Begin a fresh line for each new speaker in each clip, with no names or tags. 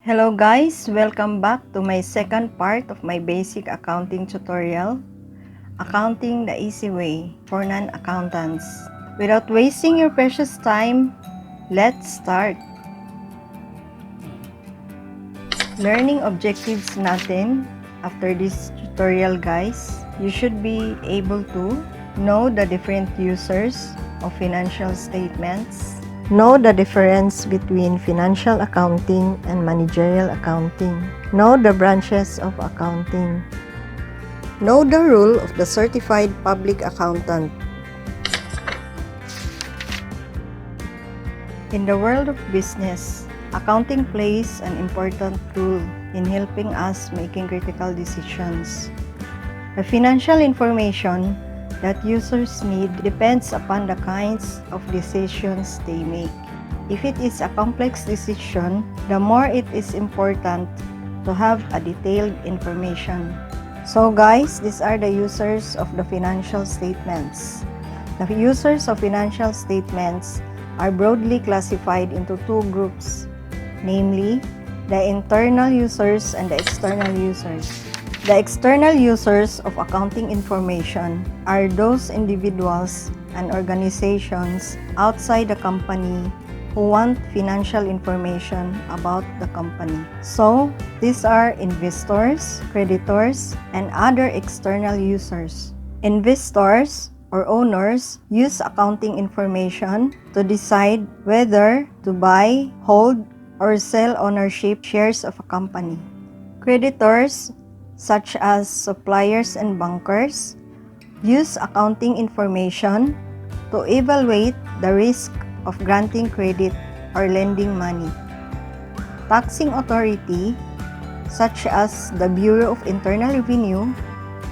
Hello guys, welcome back to my second part of my basic accounting tutorial, Accounting the Easy Way for Non-Accountants. Without wasting your precious time, let's start. Learning objectives natin after this tutorial guys, you should be able to know the different users of financial statements. Know the difference between financial accounting and managerial accounting. Know the branches of accounting. Know the role of the certified public accountant. In the world of business, accounting plays an important role in helping us making critical decisions. The financial information that users need depends upon the kinds of decisions they make. If it is a complex decision, the more it is important to have a detailed information. So guys, these are the users of the financial statements. The users of financial statements are broadly classified into two groups, namely, the internal users and the external users. The external users of accounting information are those individuals and organizations outside the company who want financial information about the company. So, these are investors, creditors, and other external users. Investors or owners use accounting information to decide whether to buy, hold, or sell ownership shares of a company. Creditors, such as suppliers and bankers, use accounting information to evaluate the risk of granting credit or lending money. Taxing authority, such as the Bureau of Internal Revenue,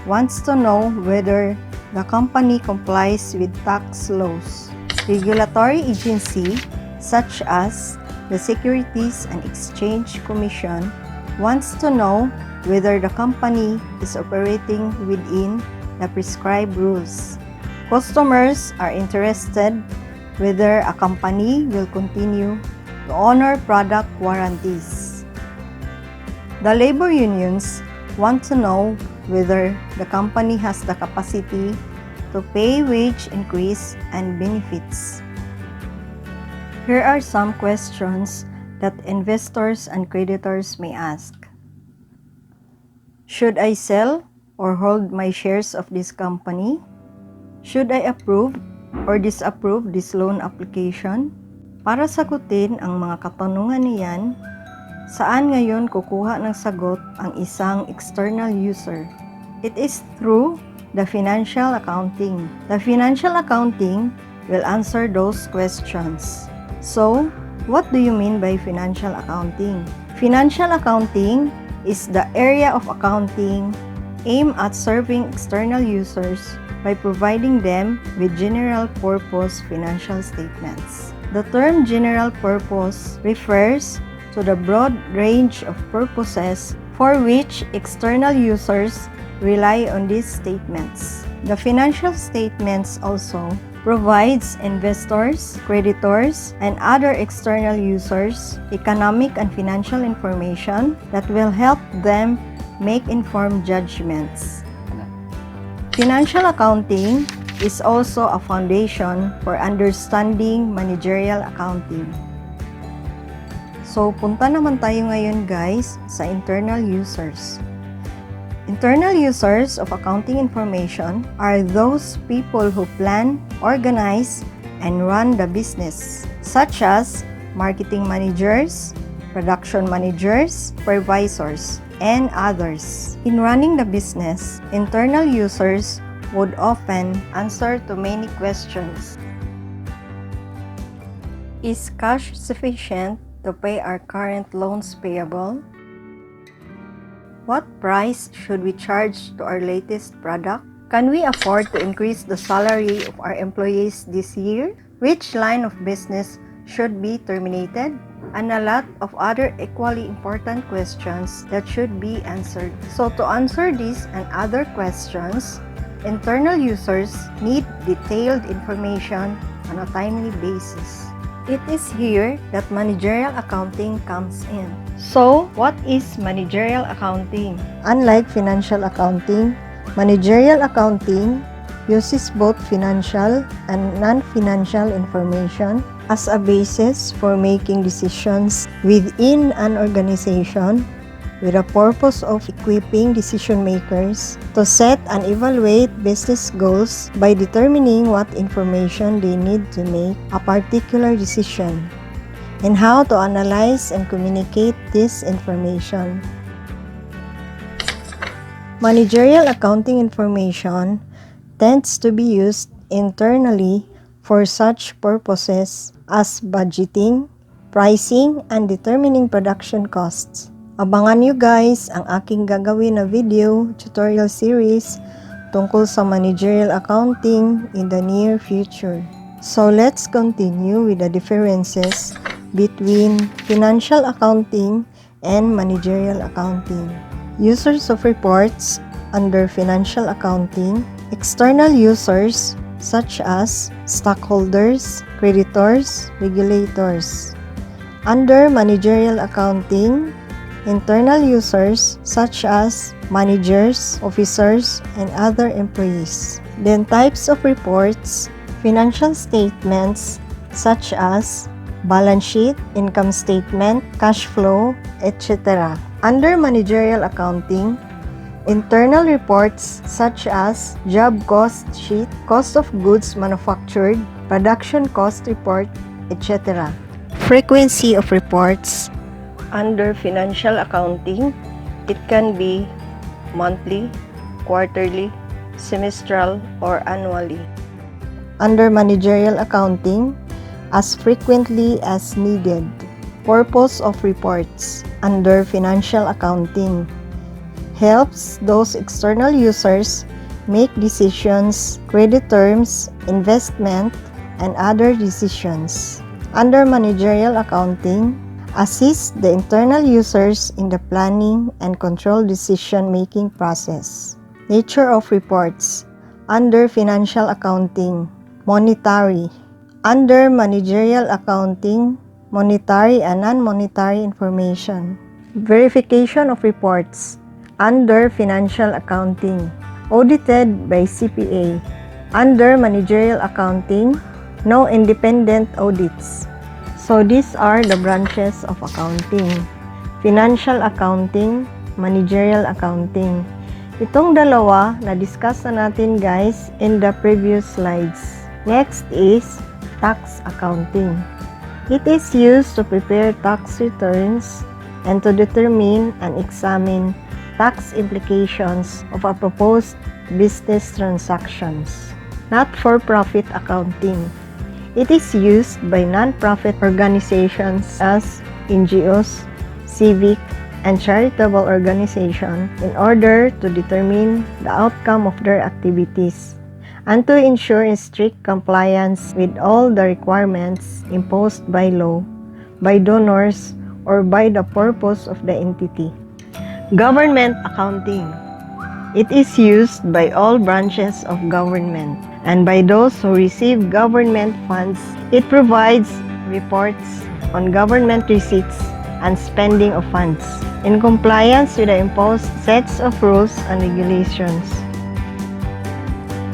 wants to know whether the company complies with tax laws. Regulatory agency, such as the Securities and Exchange Commission, wants to know whether the company is operating within the prescribed rules. Customers are interested whether a company will continue to honor product warranties. The labor unions want to know whether the company has the capacity to pay wage increase and benefits. Here are some questions that investors and creditors may ask. Should I sell or hold my shares of this company? Should I approve or disapprove this loan application? Para sagutin ang mga katanungan niyan, saan ngayon kukuha ng sagot ang isang external user? It is through the financial accounting. The financial accounting will answer those questions. So, what do you mean by financial accounting? Financial accounting is the area of accounting aimed at serving external users by providing them with general purpose financial statements. The term general purpose refers to the broad range of purposes for which external users rely on these statements. The financial statements also provides investors, creditors, and other external users economic and financial information that will help them make informed judgments. Financial accounting is also a foundation for understanding managerial accounting. So, punta naman tayo ngayon guys sa internal users. Internal users of accounting information are those people who plan, organize, and run the business, such as marketing managers, production managers, supervisors, and others. In running the business, internal users would often answer to many questions. Is cash sufficient to pay our current loans payable? What price should we charge to our latest product? Can we afford to increase the salary of our employees this year? Which line of business should be terminated? And a lot of other equally important questions that should be answered. So to answer these and other questions, internal users need detailed information on a timely basis. It is here that managerial accounting comes in. So, what is managerial accounting? Unlike financial accounting, managerial accounting uses both financial and non-financial information as a basis for making decisions within an organization with a purpose of equipping decision makers to set and evaluate business goals by determining what information they need to make a particular decision and how to analyze and communicate this information. Managerial accounting information tends to be used internally for such purposes as budgeting, pricing, and determining production costs. Abangan nyo guys ang aking gagawin na video tutorial series tungkol sa managerial accounting in the near future. So let's continue with the differences between financial accounting and managerial accounting. Users of reports under financial accounting, external users such as stockholders, creditors, regulators. Under managerial accounting, internal users such as managers, officers, and other employees. Then types of reports, financial statements such as balance sheet, income statement, cash flow, etc. Under managerial accounting, internal reports such as job cost sheet, cost of goods manufactured, production cost report, etc. Frequency of reports. Under financial accounting, it can be monthly, quarterly, semestral, or annually. Under managerial accounting, as frequently as needed. Purpose of reports under financial accounting helps those external users make decisions, credit terms, investment, and other decisions. Under managerial accounting, assist the internal users in the planning and control decision-making process. Nature of reports under financial accounting, monetary. Under managerial accounting, monetary and non-monetary information. Verification of reports under financial accounting, audited by CPA. Under managerial accounting, no independent audits. So these are the branches of accounting. Financial accounting, managerial accounting. Itong dalawa, na-discuss na natin guys in the previous slides. Next is tax accounting. It is used to prepare tax returns and to determine and examine tax implications of a proposed business transactions. Not-for-profit accounting. It is used by non-profit organizations as NGOs, civic, and charitable organizations in order to determine the outcome of their activities and to ensure strict compliance with all the requirements imposed by law, by donors, or by the purpose of the entity. Government accounting. It is used by all branches of government and by those who receive government funds. It provides reports on government receipts and spending of funds in compliance with the imposed sets of rules and regulations.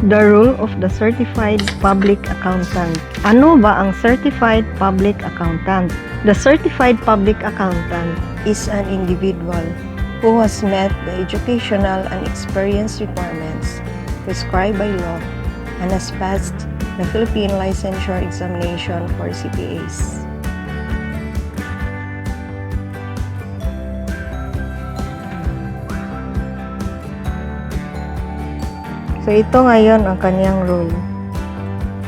The role of the certified public accountant. Ano ba ang certified public accountant? The certified public accountant is an individual who has met the educational and experience requirements prescribed by law and has passed the Philippine licensure examination for CPAs. So ito ngayon ang kanyang role.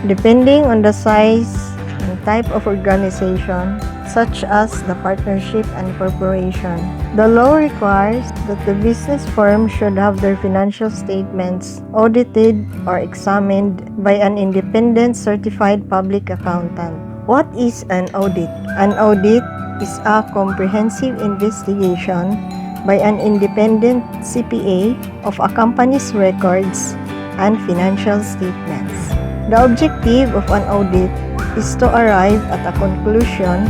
Depending on the size and type of organization, such as the partnership and corporation, the law requires that the business firm should have their financial statements audited or examined by an independent certified public accountant. What is an audit? An audit is a comprehensive investigation by an independent CPA of a company's records and financial statements. The objective of an audit is to arrive at a conclusion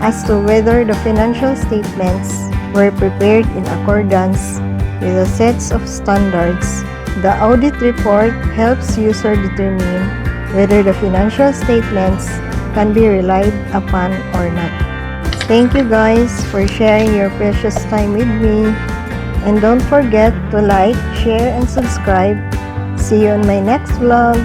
as to whether the financial statements were prepared in accordance with the sets of standards. The audit report helps user determine whether the financial statements can be relied upon or not. Thank you guys for sharing your precious time with me. And don't forget to like, share, and subscribe. See you on my next vlog.